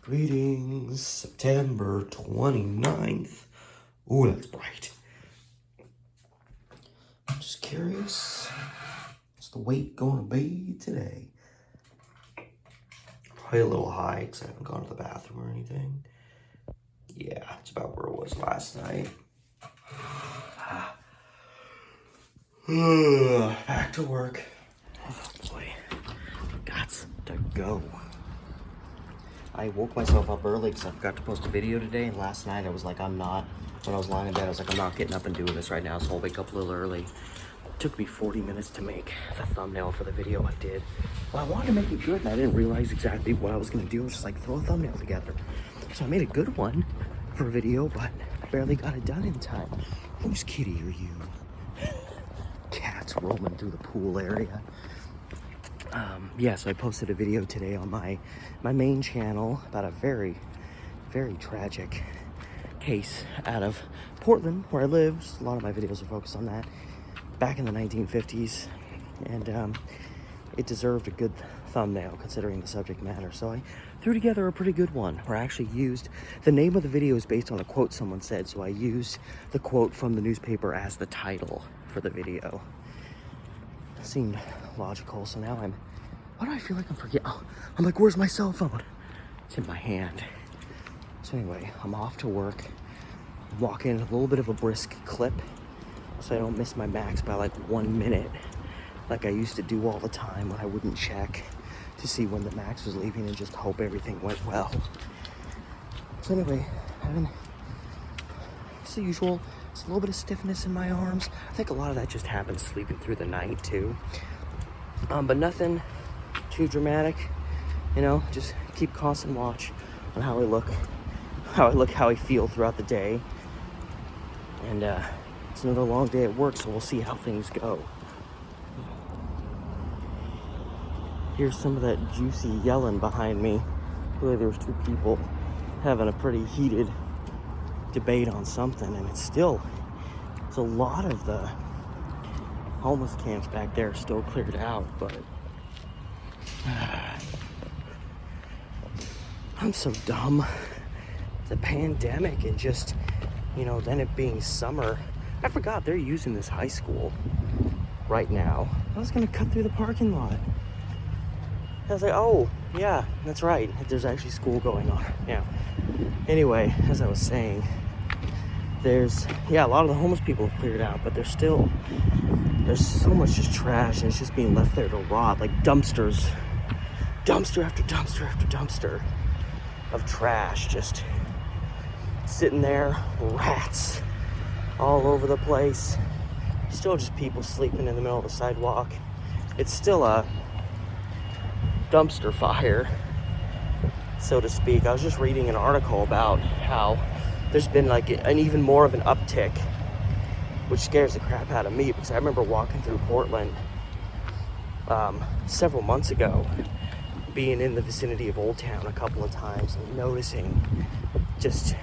Greetings, September 29th. Ooh, that's bright. I'm just curious, what's the weight going to be today? Probably a little high because I haven't gone to the bathroom or anything. Yeah, it's about where it was last night. Back to work. Oh boy, got to go. I woke myself up early because I forgot to post a video today, and last night I was like, when I was lying in bed, I was like, I'm not getting up and doing this right now, so I'll wake up a little early. It took me 40 minutes to make the thumbnail for the video I did. Well, I wanted to make it good, and I didn't realize exactly what I was going to do. I was just like, throw a thumbnail together. So I made a good one for a video, but I barely got it done in time. Whose kitty are you? Cats roaming through the pool area. Yeah, so I posted a video today on my main channel about a very, very tragic case out of Portland, where I live. A lot of my videos are focused on that. Back in the 1950s, and it deserved a good thumbnail considering the subject matter. So I threw together a pretty good one, where I actually used, the name of the video is based on a quote someone said, so I used the quote from the newspaper as the title for the video. It seemed logical, so now why do I feel like I'm forgetting? Oh, I'm like, where's my cell phone? It's in my hand. So anyway, I'm off to work. I'm walking a little bit of a brisk clip so I don't miss my max by like 1 minute, like I used to do all the time when I wouldn't check to see when the max was leaving and just hope everything went well. So anyway, it's the usual. It's a little bit of stiffness in my arms. I think a lot of that just happens sleeping through the night too. But nothing too dramatic, just keep constant watch on how I feel throughout the day. And it's another long day at work, so we'll see how things go. Here's some of that juicy yelling behind me. Really, there was two people having a pretty heated debate on something, and it's a lot of the homeless camps back there still cleared out, but I'm so dumb. The pandemic and just, then it being summer. I forgot they're using this high school right now. I was gonna cut through the parking lot. I was like, oh, yeah, that's right. There's actually school going on. Yeah. Anyway, as I was saying, there's a lot of the homeless people have cleared out, but there's so much just trash, and it's just being left there to rot, like dumpsters. Dumpster after dumpster after dumpster of trash just sitting there, rats all over the place. Still just people sleeping in the middle of the sidewalk. It's still a dumpster fire, so to speak. I was just reading an article about how there's been like an even more of an uptick, which scares the crap out of me, because I remember walking through Portland several months ago, being in the vicinity of Old Town a couple of times and noticing just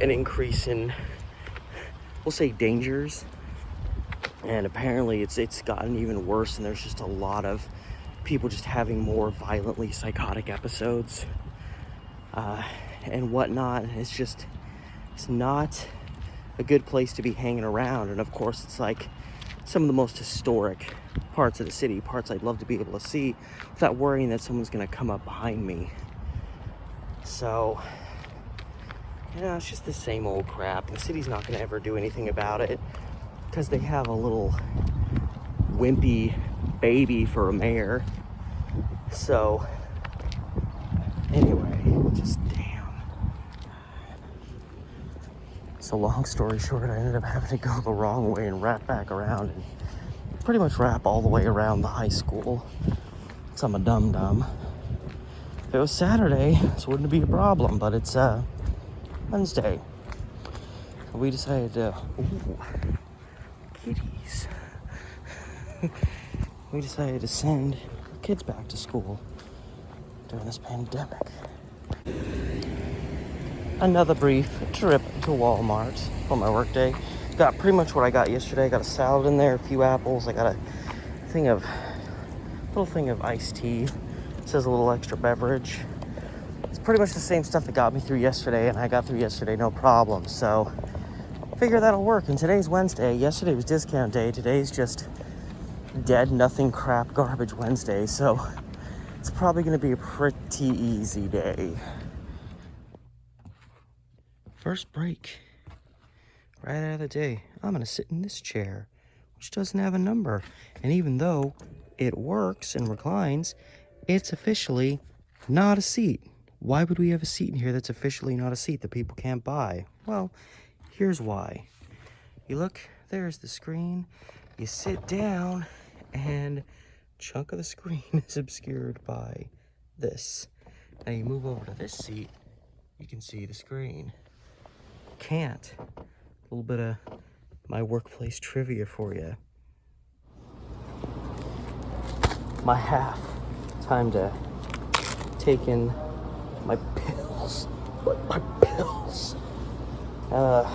an increase in, we'll say, dangers. And apparently it's gotten even worse, and there's just a lot of people just having more violently psychotic episodes and whatnot. It's not a good place to be hanging around. And of course, it's like some of the most historic parts of the city, parts I'd love to be able to see without worrying that someone's going to come up behind me. So, it's just the same old crap. The city's not going to ever do anything about it because they have a little wimpy baby for a mayor. So, anyway, just damn. So long story short, I ended up having to go the wrong way and wrap back around and pretty much wrap all the way around the high school. So I'm a dum-dum. If it was Saturday, this wouldn't be a problem, but it's Wednesday. So we decided to, kitties. We decided to send kids back to school during this pandemic. Another brief trip to Walmart for my work day. Got pretty much what I got yesterday. I got a salad in there, a few apples. I got a little thing of iced tea. It says a little extra beverage. It's pretty much the same stuff that got me through yesterday, and I got through yesterday no problem. So figure that'll work. And today's Wednesday. Yesterday was discount day. Today's just dead, nothing, crap, garbage Wednesday. So it's probably going to be a pretty easy day. First break. Right out of the day. I'm going to sit in this chair, which doesn't have a number. And even though it works and reclines, it's officially not a seat. Why would we have a seat in here that's officially not a seat that people can't buy? Well, here's why. You look, there's the screen. You sit down, and a chunk of the screen is obscured by this. Now you move over to this seat, you can see the screen. Can't. A little bit of my workplace trivia for you. My half. Time to take in my pills. My pills. At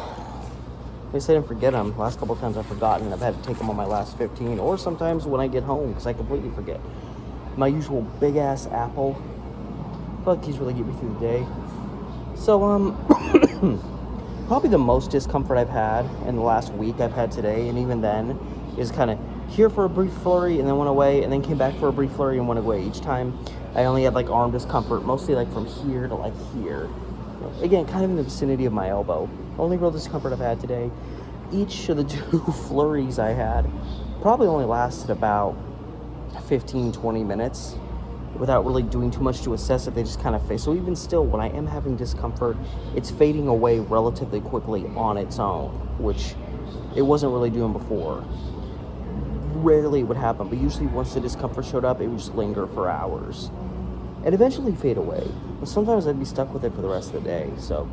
least I didn't forget them. Last couple of times I've forgotten. I've had to take them on my last 15, or sometimes when I get home, because I completely forget. My usual big-ass apple. I feel like these really get me through the day. So, probably the most discomfort I've had in the last week I've had today, and even then, is kind of here for a brief flurry and then went away, and then came back for a brief flurry and went away. Each time I only had like arm discomfort, mostly like from here to like here. Again, kind of in the vicinity of my elbow. Only real discomfort I've had today. Each of the 2 flurries I had probably only lasted about 15-20 minutes without really doing too much to assess it. They just kind of fade. So even still, when I am having discomfort, it's fading away relatively quickly on its own, which it wasn't really doing before. Rarely would happen, but usually once the discomfort showed up, it would just linger for hours and eventually fade away. But sometimes I'd be stuck with it for the rest of the day. So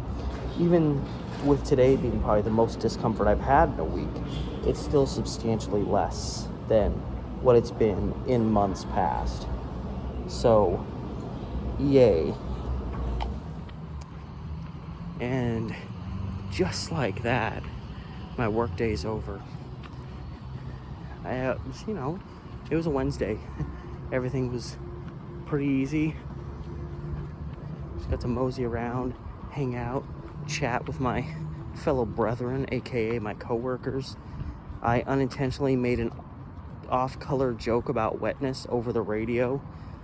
even with today being probably the most discomfort I've had in a week, it's still substantially less than what it's been in months past. So, yay. And just like that, my work day's over. It was a Wednesday. Everything was pretty easy. Just got to mosey around, hang out, chat with my fellow brethren, aka my coworkers. I unintentionally made an off-color joke about wetness over the radio,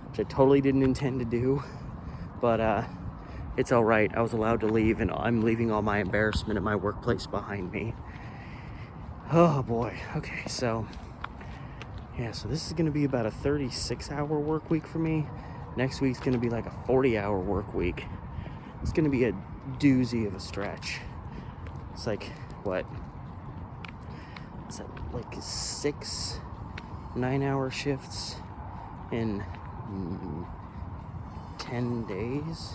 which I totally didn't intend to do, but it's all right. I was allowed to leave, and I'm leaving all my embarrassment at my workplace behind me. Oh boy. Okay, so this is gonna be about a 36-hour work week for me. Next week's gonna be like a 40-hour work week. It's gonna be a doozy of a stretch. It's like, what? Is that like 6 9-hour shifts in 10 days?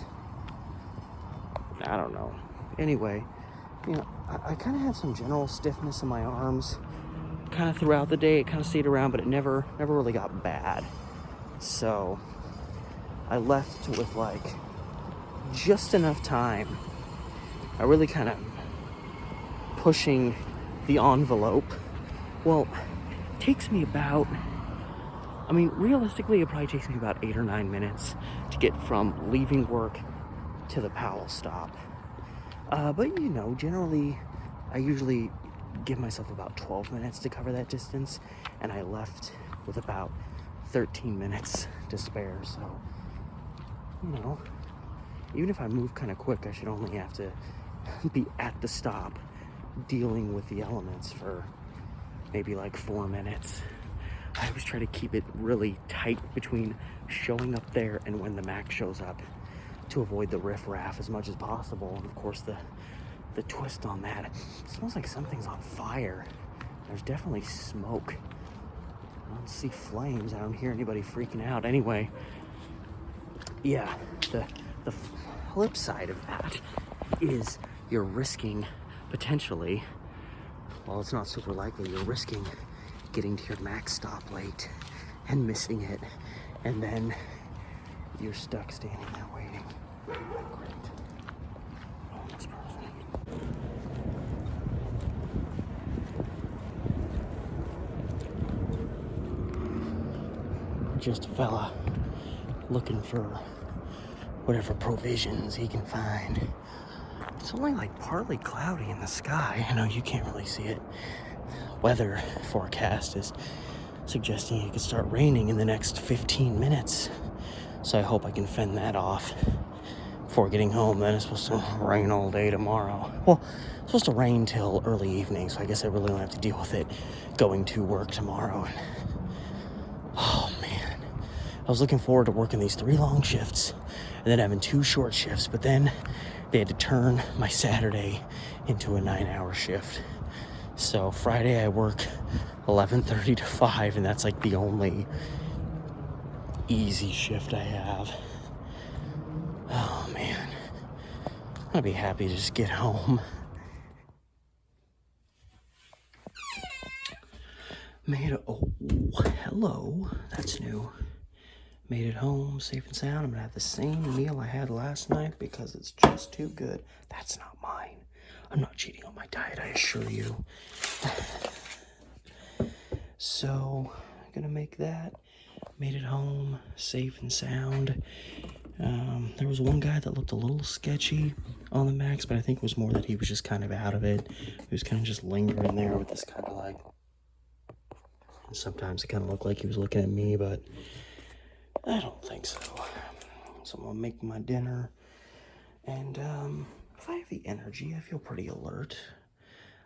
I don't know. Anyway, I kind of had some general stiffness in my arms kind of throughout the day. It kind of stayed around, but it never really got bad. So I left with like just enough time. I really kind of pushing the envelope. Well, it takes me about, realistically, it probably takes me about 8 or 9 minutes to get from leaving work to the Powell stop. But generally, I usually give myself about 12 minutes to cover that distance, and I left with about 13 minutes to spare. So, even if I move kind of quick, I should only have to be at the stop dealing with the elements for maybe like 4 minutes. I always try to keep it really tight between showing up there and when the Mac shows up to avoid the riffraff as much as possible. And of course the twist on that, it smells like something's on fire. There's definitely smoke. I don't see flames. I don't hear anybody freaking out. Anyway, yeah, the flip side of that is you're risking potentially, well, it's not super likely, you're risking getting to your Mac stop late and missing it, and then you're stuck standing there waiting. Great. Homeless person. Just a fella looking for whatever provisions he can find. It's only like partly cloudy in the sky. I know you can't really see it. Weather forecast is suggesting it could start raining in the next 15 minutes. So I hope I can fend that off before getting home. Then it's supposed to rain all day tomorrow. Well, it's supposed to rain till early evening, so I guess I really don't have to deal with it going to work tomorrow. Oh man, I was looking forward to working these 3 long shifts and then having 2 short shifts, but then they had to turn my Saturday into a 9-hour shift. So Friday I work 11:30 to 5, and that's like the only easy shift I have. Oh man, I'm gonna be happy to just get home. Oh, hello, that's new. Made it home safe and sound. I'm gonna have the same meal I had last night because it's just too good. That's not mine. I'm not cheating on my diet, I assure you. So, I'm gonna make that. Made it home safe and sound. There was one guy that looked a little sketchy on the max, but I think it was more that he was just kind of out of it. He was kind of just lingering there with this kind of like... Sometimes it kind of looked like he was looking at me, but I don't think so. So I'm gonna make my dinner, and if I have the energy, I feel pretty alert.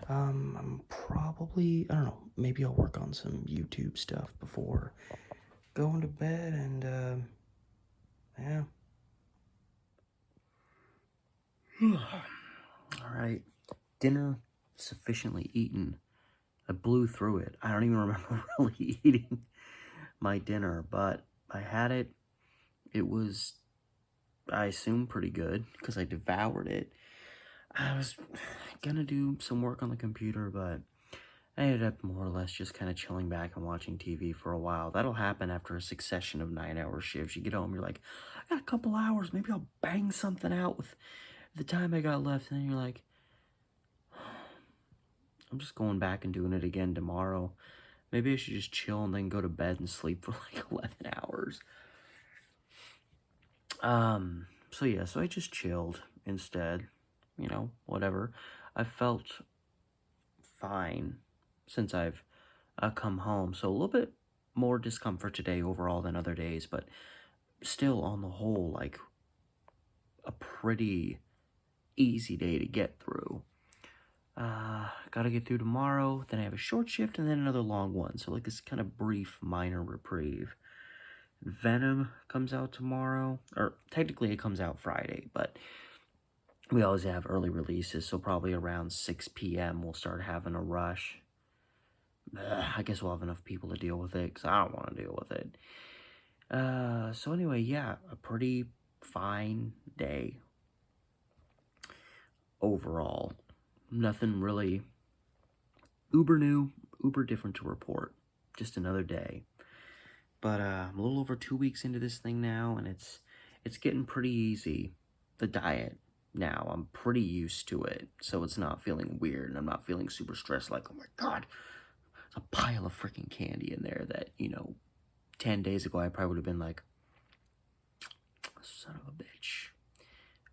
I'm probably, I don't know, maybe I'll work on some YouTube stuff before going to bed, and yeah. All right, dinner sufficiently eaten. I blew through it. I don't even remember really eating my dinner, but I had it. It was, I assume, pretty good because I devoured it. I was gonna do some work on the computer, but I ended up more or less just kind of chilling back and watching TV for a while. That'll happen after a succession of 9-hour shifts. You get home, you're like, I got a couple hours. Maybe I'll bang something out with the time I got left. And then you're like, I'm just going back and doing it again tomorrow. Maybe I should just chill and then go to bed and sleep for like 11 hours. So yeah, so I just chilled instead. You know, whatever. I felt fine since I've come home. So a little bit more discomfort today overall than other days, but still on the whole, like a pretty easy day to get through. Gotta get through tomorrow, then I have a short shift and then another long one. So like this kind of brief minor reprieve. Venom comes out tomorrow, or technically it comes out Friday, but we always have early releases, so probably around 6 p.m. we'll start having a rush. I guess we'll have enough people to deal with it, because I don't want to deal with it. So anyway, yeah, a pretty fine day overall. Nothing really uber new, uber different to report. Just another day. But I'm a little over 2 weeks into this thing now, and it's getting pretty easy. The diet now, I'm pretty used to it, so it's not feeling weird, and I'm not feeling super stressed like, oh my god, there's a pile of freaking candy in there that, you know, 10 days ago I probably would have been like, son of a bitch.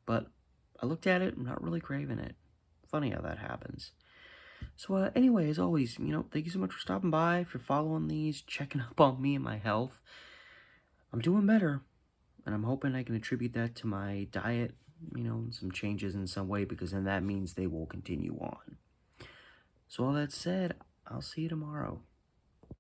But I looked at it, I'm not really craving it. Funny how that happens. So anyway, as always, you know, thank you so much for stopping by, if you're following these, checking up on me and my health. I'm doing better, and I'm hoping I can attribute that to my diet, you know, some changes in some way, because then that means they will continue on. So all that said, I'll see you tomorrow.